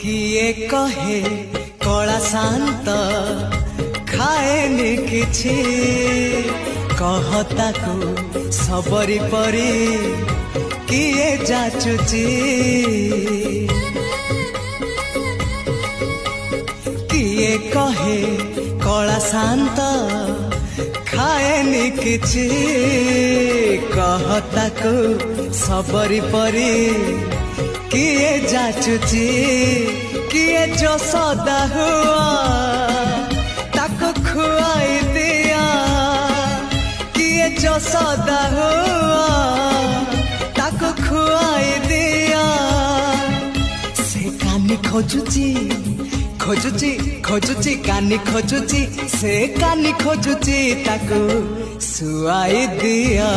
किए कहे कला शांत खाएनि किछि कहताको सबरी परी किए जाचुची किए कहे कला शांत खाएनि किछि कहताको सबरी परी किए जाचुची किए जो सदा हुआ ताको खुआई दिया किए जो सदा हुआ ताको खुआई दिया से कानी खोजुची खोजुची खोजुची कानी खोजुची से कानी खोजुची ताको सुआई दिया